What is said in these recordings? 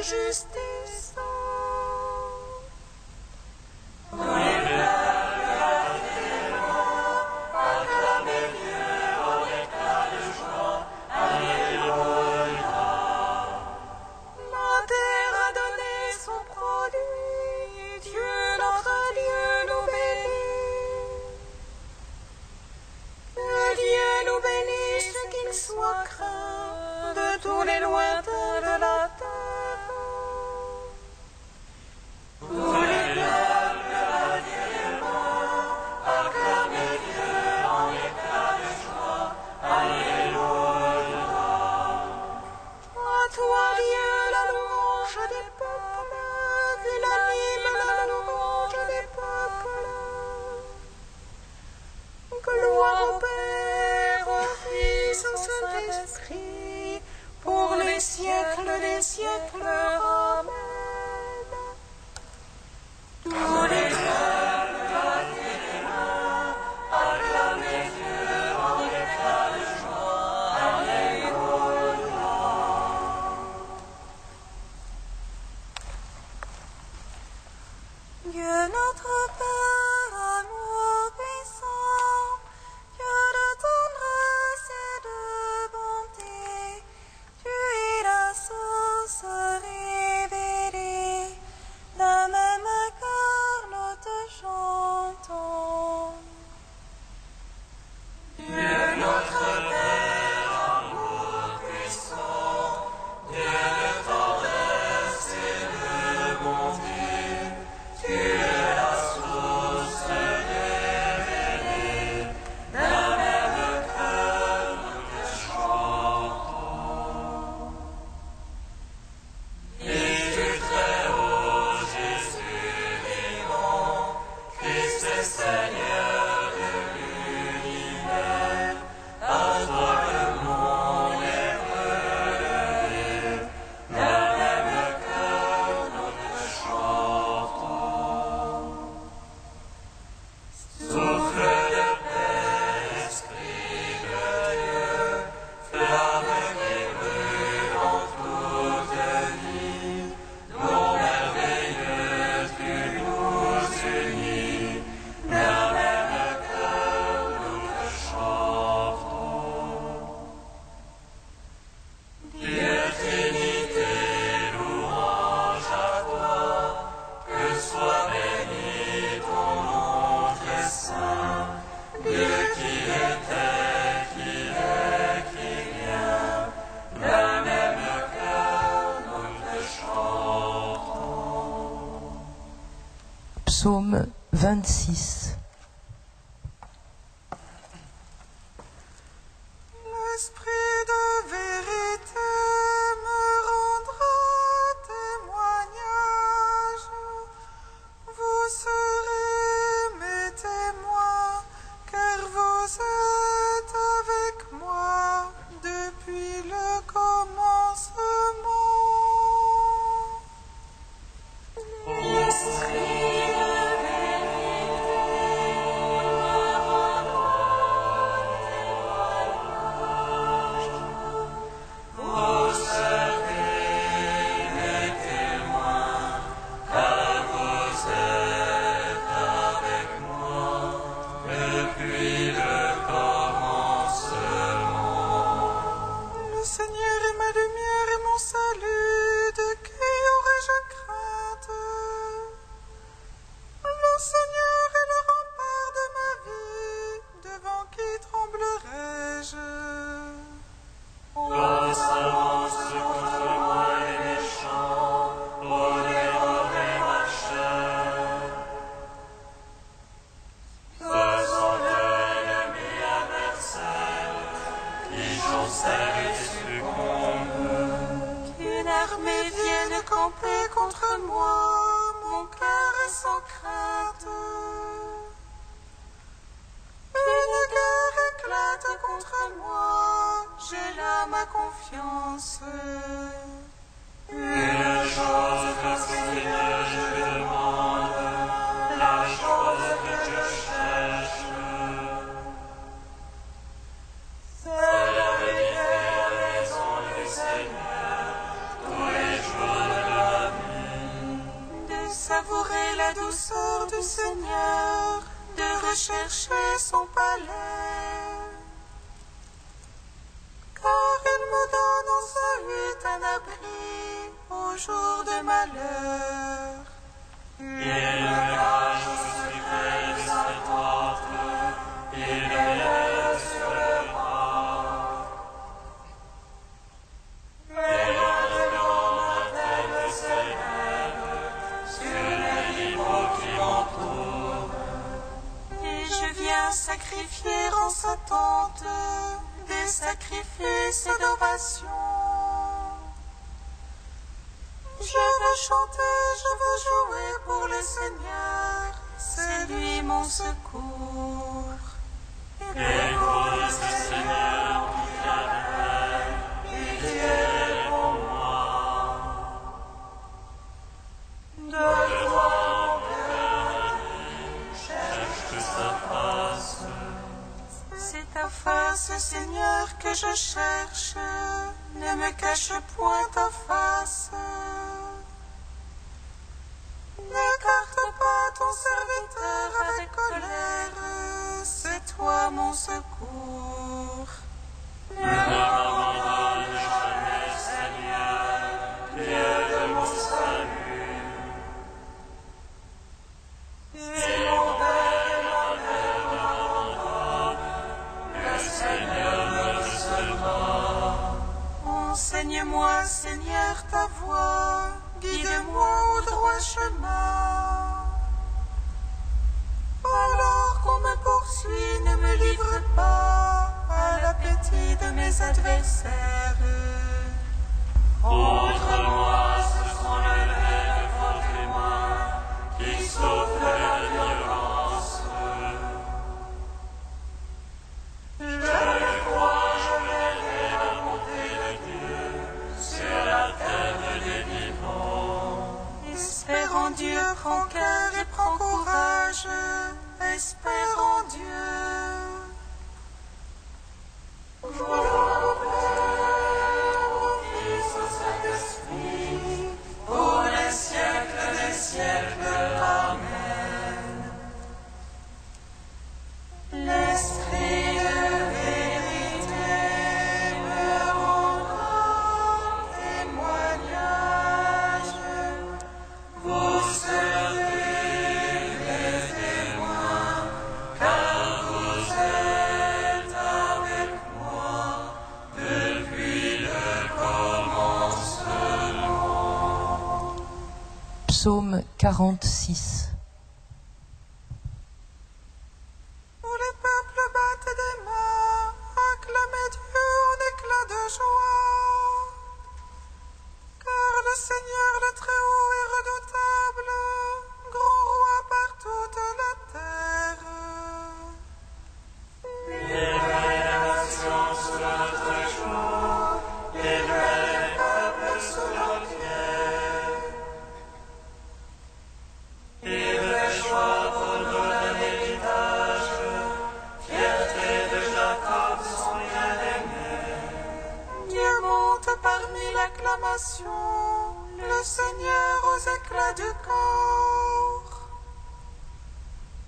justice. Soit craint de tous les lointains de la terre. Tous les peuples radieument acclamez Dieu en éclat de joie. Alléluia. À toi, Dieu, la louange des peuples, unanime la louange des peuples. Gloire au Père, au Fils, au Saint-Esprit, pour les siècles des siècles. Amen. Tous les peuples, battez les mains, acclamez Dieu en éclat de joie. Alléluia. Dieu notre Père, amour puissant, Dieu de tendresse et de bonté, tu es la source révélée, d'un même cœur nous te chantons. Dieu notre Père, amour puissant, Dieu de tendresse et de bonté, tu es la source révélée, d'un même cœur nous te chantons. Et du Très-Haut Jésus vivant, Christ est Seigneur de l'univers, à toi le monde est relevé, d'un même cœur nous te chantons. Souffle de paix, esprit de Dieu, flamme qui brûle en toute vie, nom merveilleux tu nous unis, d'un même cœur nous te chantons. Dieu Trinité, louange à toi, que soit béni ton nom très saint, Dieu qui était, qui est, qui vient, d'un même cœur nous te chantons. Psaume 26. L'esprit de vérité me rendra témoignage. Vous serez mes témoins, car vous êtes avec moi depuis le commencement. L'esprit de vérité me rendra témoignage. Vous serez mes témoins, car vous êtes avec moi depuis le commencement. Le Seigneur est ma lumière et mon salut, de qui aurais-je crainte? Le Seigneur est le rempart de ma vie, devant qui tremblerais-je? La semence contre moi les méchants, pour dévorer ma chair. Faisant de l'ennemi adversaire, qui chancelle et succombe. Qu'une armée vienne camper contre moi, mon cœur est sans crainte. Une guerre éclate contre moi, j'ai là ma confiance. Une chose que Seigneur je demande, la chose que je cherche, c'est d'habiter la maison du Seigneur tous les jours de ma chercher son palais. Car il me donne en sa hutte un abri au jour de malheur. Il me cache au secret de sa tente, il me lève sur le bras. Et maintenant ma tête s'élève sur les niveaux qui m'entourent. Et je viens sacrifier en sa tente des sacrifices d'ovation. Je veux chanter, je veux jouer pour le Seigneur, c'est lui mon secours. Et pour ce Seigneur qui t'appelle, pitié pour moi. De toi mon cœur cherche sa face. C'est ta face, Seigneur, que je cherche, ne me cache point ta face. N'écarte pas ton serviteur avec colère, c'est toi mon secours. Ne m'abandonne jamais, Seigneur, Dieu de mon salut. Si mon père et ma mère m'abandonnent, le Seigneur me sauvera. Enseigne-moi, Seigneur, ta voie, guide-moi au droit chemin. Alors qu'on me poursuit, ne me livre pas à l'appétit de mes adversaires. Contre moi, ce sont les mains de votre main qui sauvent la violence. Je crois, je verrai la bonté de Dieu sur la terre des vivants. Espère en Dieu, prends cœur et prends courage, espère en Dieu. Gloire au Père, au Fils, au Saint-Esprit, pour les siècles des siècles. Amen. L'Esprit de vérité me rendra témoignage. Vous serez les témoins, car vous êtes avec moi depuis le commencement. Psaume 46. Où les peuples battent des mains, acclamez Dieu en éclat de joie. Car le Seigneur le Très-Haut est redoutable, grand roi par toute la terre. Élevez les nations sous notre joug, élevez les peuples sous nos pieds. Il le choix pour nous d'un héritage, fierté de Jacob son bien-aimé. Dieu monte parmi l'acclamation, le Seigneur aux éclats du corps.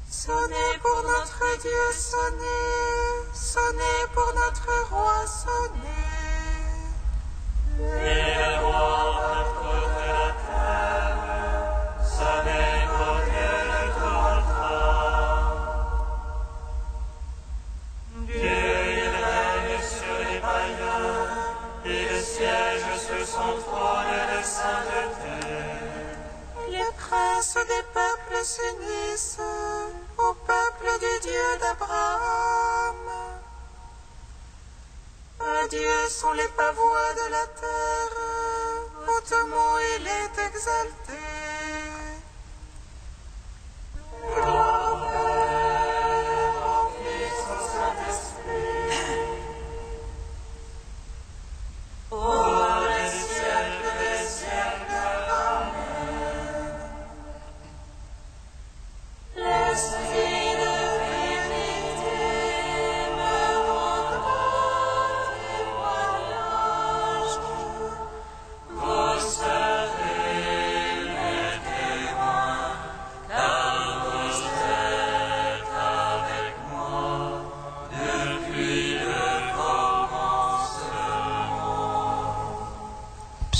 Sonnez pour notre Dieu, sonnez, sonnez pour notre roi, sonnez. Et le roi partout de la terre, sonnez pour Dieu le Tout-Puissant. Dieu, il règne sur les païens, il siège sur son trône de sainteté. Les princes des peuples s'unissent au peuple du Dieu d'Abraham. À Dieu sont les pavois de la terre, hautement il est exalté. Gloire au Père, au Fils, au Saint-Esprit, pour les siècles des siècles. Amen. L'Esprit de vérité me rendra témoignage. Vous serez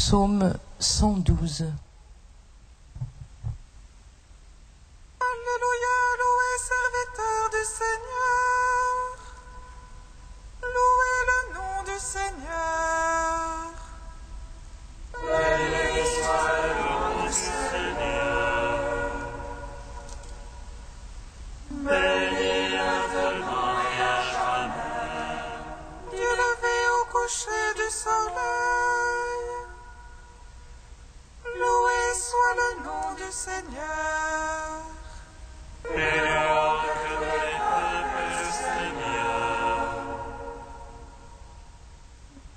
Psaume 112. Alléluia, louez serviteur du Seigneur. Louez le nom du Seigneur. Béni soit le nom du Seigneur. Béni maintenant et à jamais. Du lever au coucher du soleil. Loué soit le nom du Seigneur. Et hors que les peuples du Seigneur.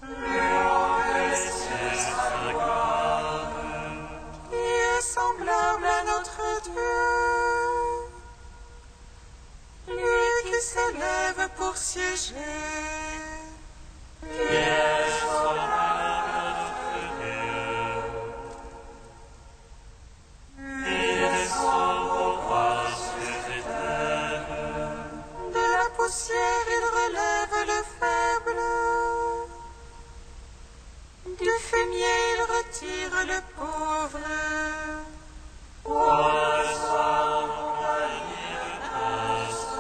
Et hors que les cieux s'accordent. Qui est semblable à notre Dieu. Lui qui s'élève pour siéger. Qui est semblable à notre Dieu. Il descend pour voir sur les terres. De la poussière il relève le faible. Du fumier il retire le pauvre. Pour le soir compagnie de triste.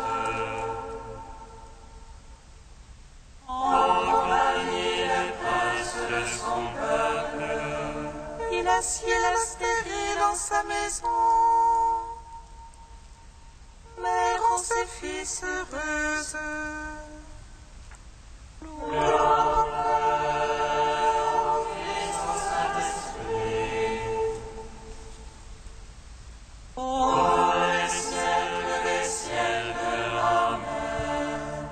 En compagnie des princes de son peuple. Il assied la stérile dans sa maison. Mère rend ses fils heureuses. Louange au Fils, au Saint-Esprit. Pour les siècles des siècles. Amen.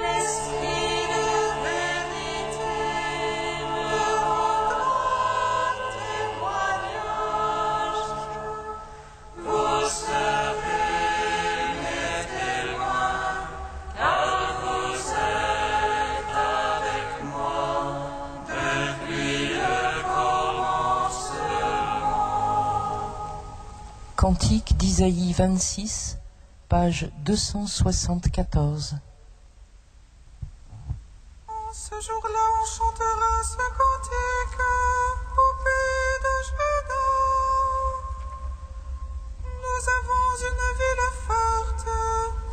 L'Esprit de vérité me rendra témoignage. Vous serez mes témoins, car vous êtes avec moi depuis le commencement. Cantique d'Isaïe 26, page 274. Ce jour-là, on chantera ce cantique au pays de Juda. Nous avons une ville forte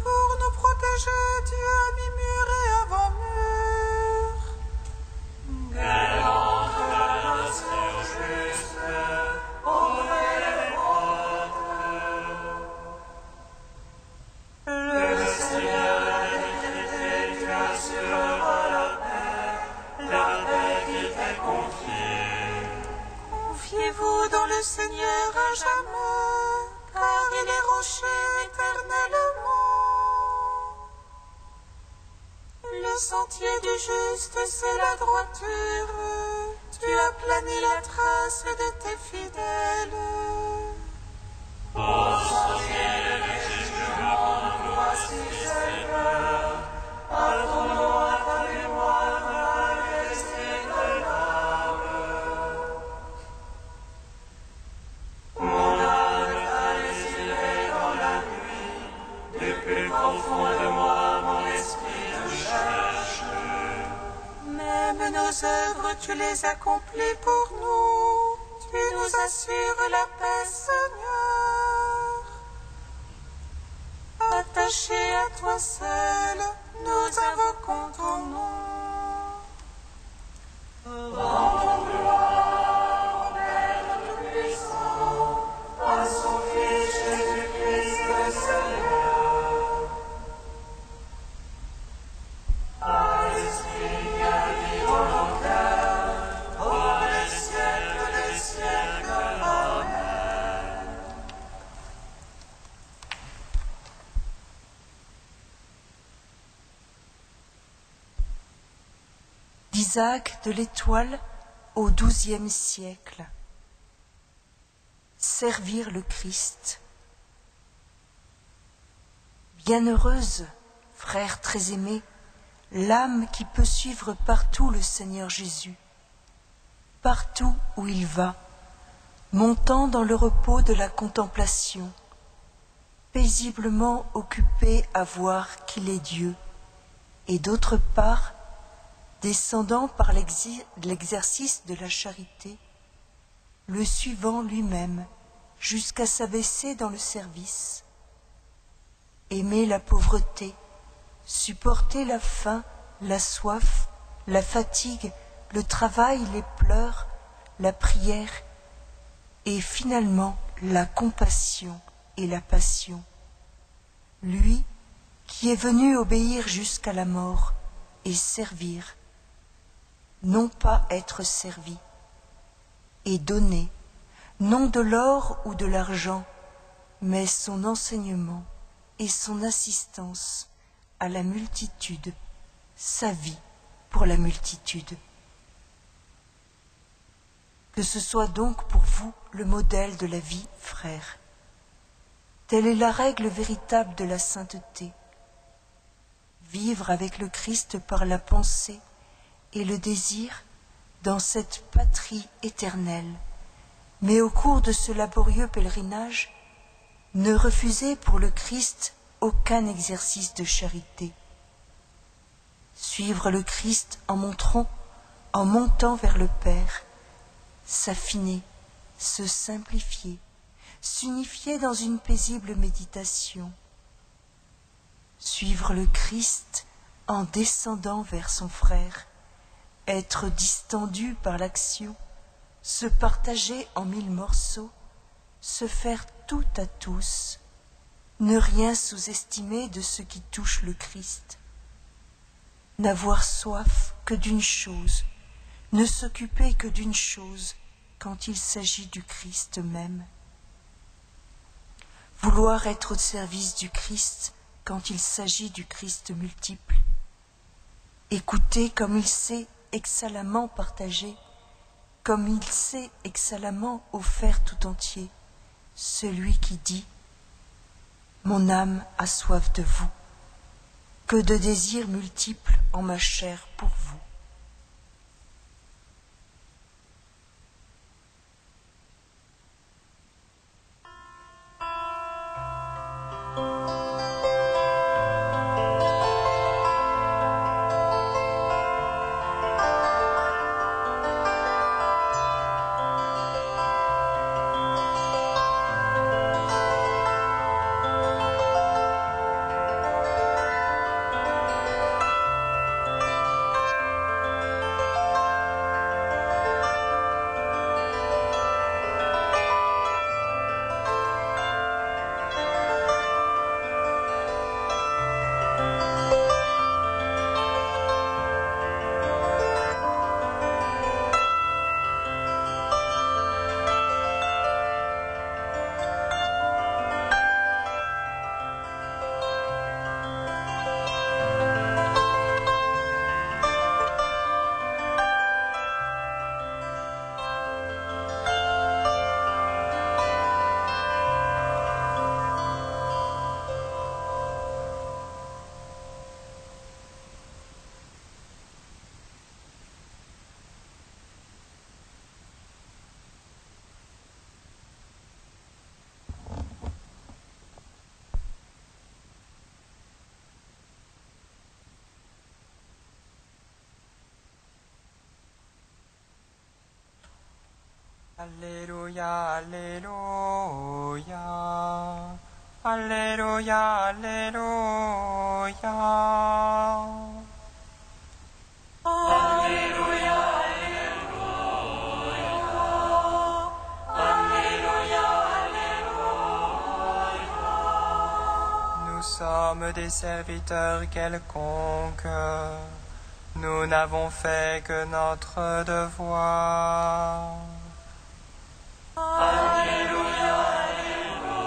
pour nous protéger. Dieu a mis mur et avant-mur. Elle entrera sur juste auprès des portes. Le Seigneur a décrété qu'il assurera la paix qui t'est confiée. Confiez-vous dans le Seigneur à jamais, car il est rocher éternellement. Le sentier du juste, c'est la droiture. Tu as plani la trace de tes fidèles. Au sentier du jugement, voici Seigneur, à ton nom, à ta mémoire, l'esprit de l'âme. Mon âme t'a désiré dans la nuit, du plus profond de moi, mon esprit te cherche. Même nos œuvres, tu les accomplis pour nous, tu nous assures la paix, Seigneur. Attachés à toi seul, nous invoquons ton nom. Rendons gloire au Père Tout-Puissant, à son Fils Jésus-Christ le Seigneur, à l'Esprit qui habite dans nos cœurs, pour les siècles des siècles. Amen. D'Isaac de l'Étoile au XIIe siècle. Servir le Christ. Bienheureuse, frère très aimé, l'âme qui peut suivre partout le Seigneur Jésus, partout où il va, montant dans le repos de la contemplation, paisiblement occupé à voir qu'il est Dieu, et d'autre part, descendant par l'exercice de la charité, le suivant lui-même jusqu'à s'abaisser dans le service, aimer la pauvreté, supporter la faim, la soif, la fatigue, le travail, les pleurs, la prière et finalement la compassion et la passion. Lui qui est venu obéir jusqu'à la mort et servir, non pas être servi, et donner, non de l'or ou de l'argent, mais son enseignement et son assistance à la multitude, sa vie pour la multitude. Que ce soit donc pour vous le modèle de la vie, frères. Telle est la règle véritable de la sainteté. Vivre avec le Christ par la pensée et le désir dans cette patrie éternelle. Mais au cours de ce laborieux pèlerinage, ne refusez pour le Christ aucun exercice de charité. Suivre le Christ en montant vers le Père, s'affiner, se simplifier, s'unifier dans une paisible méditation. Suivre le Christ en descendant vers son frère, être distendu par l'action, se partager en 1000 morceaux, se faire tout à tous, ne rien sous-estimer de ce qui touche le Christ, n'avoir soif que d'une chose, ne s'occuper que d'une chose quand il s'agit du Christ même. Vouloir être au service du Christ quand il s'agit du Christ multiple. Écouter comme il sait excellemment partager, comme il sait excellemment offert tout entier, celui qui dit « Mon âme a soif de vous, que de désirs multiples en ma chair pour vous. » Alléluia, Alléluia, Alléluia, Alléluia. Alléluia, Alléluia, Alléluia, Alléluia. Nous sommes des serviteurs quelconques, nous n'avons fait que notre devoir. Alléluia, Alléluia,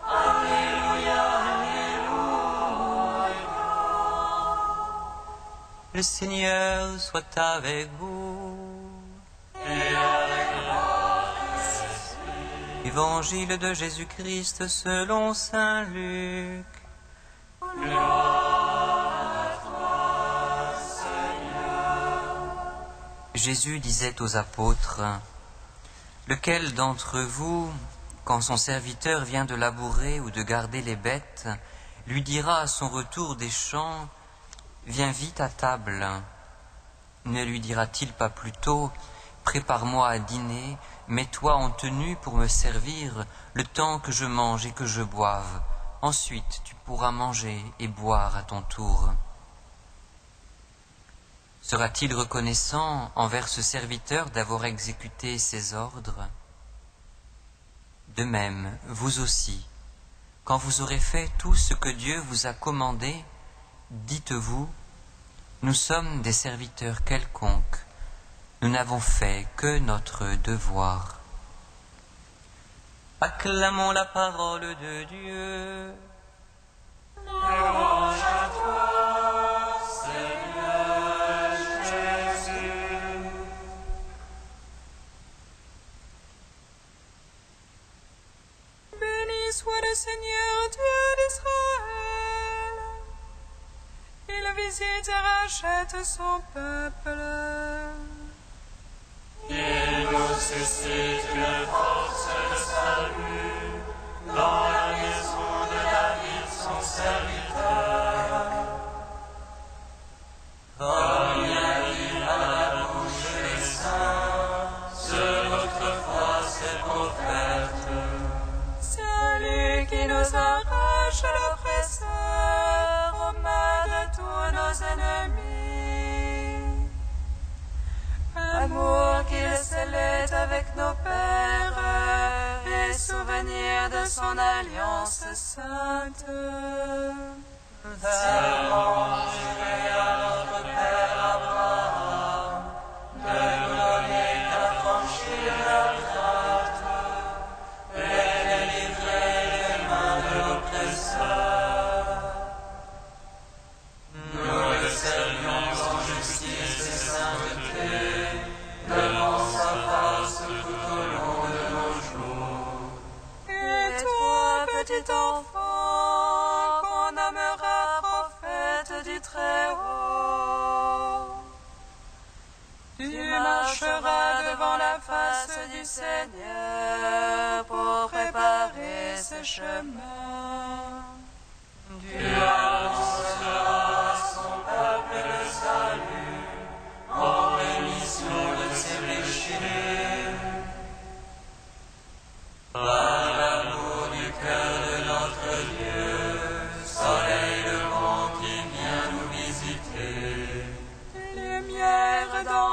Alléluia, Alléluia. Le Seigneur soit avec vous. Et avec votre esprit. Évangile de Jésus-Christ selon saint Luc. Gloire à toi, Seigneur. Jésus disait aux apôtres, « Lequel d'entre vous, quand son serviteur vient de labourer ou de garder les bêtes, lui dira à son retour des champs, « viens vite à table. Ne lui dira-t-il pas plutôt, prépare-moi à dîner, mets-toi en tenue pour me servir le temps que je mange et que je boive. Ensuite tu pourras manger et boire à ton tour. Sera-t-il reconnaissant envers ce serviteur d'avoir exécuté ses ordres? De même, vous aussi, quand vous aurez fait tout ce que Dieu vous a commandé, dites-vous, nous sommes des serviteurs quelconques, nous n'avons fait que notre devoir. Acclamons la parole de Dieu. Louange à toi, Seigneur Jésus. Béni soit le Seigneur Dieu d'Israël. Il visite et rachète son peuple. Il nous suscite une force de salut dans la maison de David, son serviteur. Comme il a dit à la bouche des saints, sur autrefois ses prophètes. C'est lui qui nous arrache l'oppresseur aux mains de tous nos ennemis. Amour qu'il scellait avec nos pères et souvenir de son alliance sainte. Serment juré à notre père Abraham de nous donner d'affranchir la crainte et de délivrer des mains de l'oppresseur. Nous le saluons en justice et sainteté devant sa face tout au long de nos jours. Et toi, petit enfant, qu'on nommera prophète du Très-Haut, tu marcheras devant la face du Seigneur pour préparer ce chemin. Tu annonceras à son peuple le salut en rémission de ses péchés. Par l'amour du cœur de notre Dieu, soleil levant qui vient nous visiter. Lumière d'en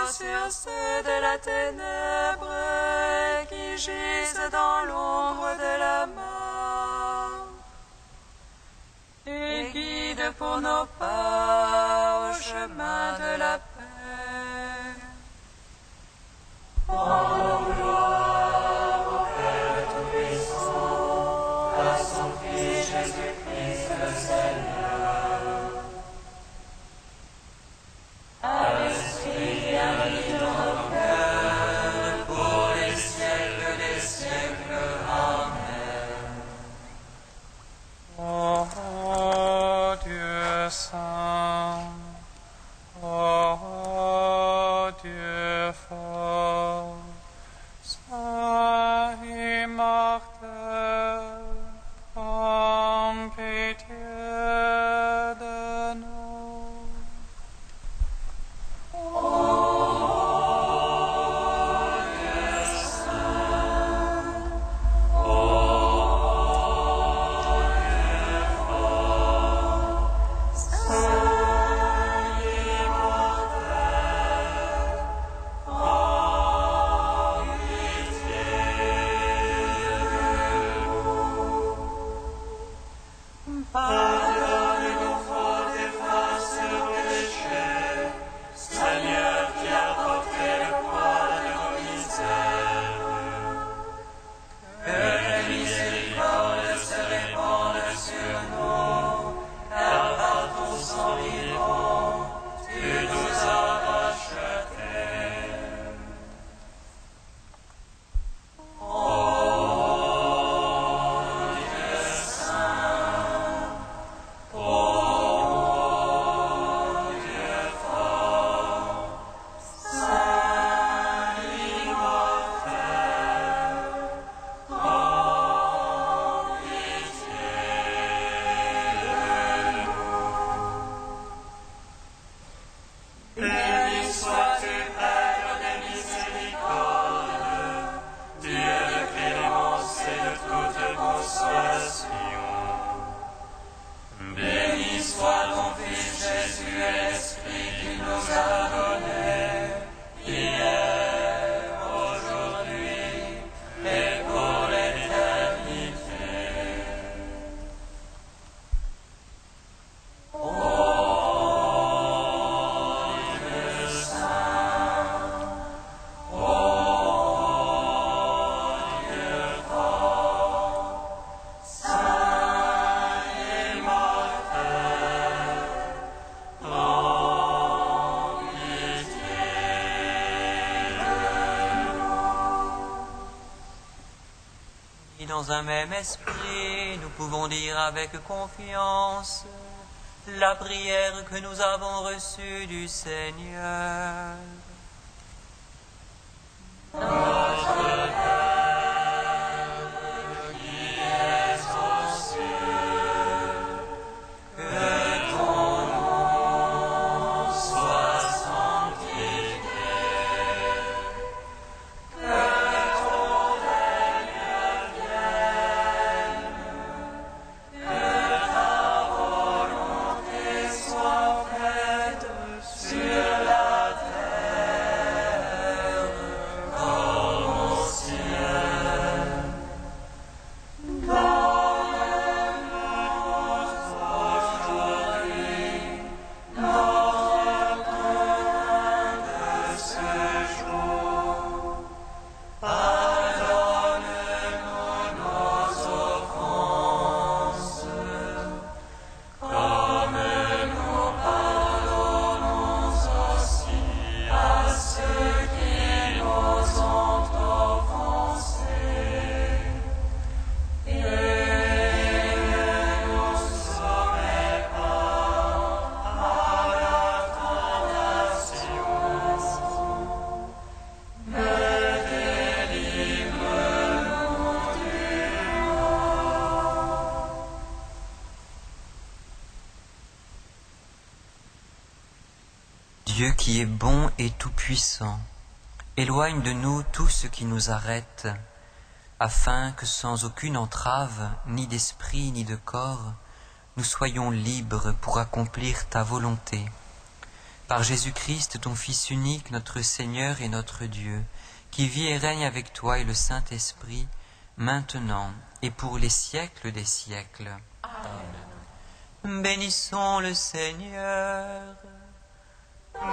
haut sur ceux de la ténèbre qui gisent dans l'ombre de la mort. Et guide pour nos pas au chemin de la paix. En gloire au Père Tout-Puissant, à son Fils Jésus-Christ le Seigneur, à l'Esprit ami dans nos cœurs, pour les siècles des siècles. Amen. Ô Dieu saint, ô Dieu fort, saint immortel, en pitié de nous. Pardonne nos fautes et efface nos péchés, Seigneur qui a porté le poids de nos misères. Que tes miséricordes se répandent sur nous, car par ton sang vivant, tu nous as rachetés. dans un même esprit, nous pouvons dire avec confiance la prière que nous avons reçue du Seigneur. Notre Père, qui es aux cieux, que ton nom soit sanctifié, que ton règne vienne, que ta volonté soit faite sur la terre comme au ciel. Donne-nous aujourd'hui notre pain de ce jour. Pardonne-nous nos offenses, comme nous pardonnons aussi à ceux qui nous ont offensés. Et ne nous soumets pas à la tentation, mais délivre-nous du mal. Dieu qui est bon et tout-puissant, éloigne de nous tout ce qui nous arrête, afin que sans aucune entrave, ni d'esprit ni de corps, nous soyons libres pour accomplir ta volonté. Par Jésus-Christ, ton Fils unique, notre Seigneur et notre Dieu, qui vit et règne avec toi et le Saint-Esprit, maintenant et pour les siècles des siècles. Amen. Bénissons le Seigneur. Nous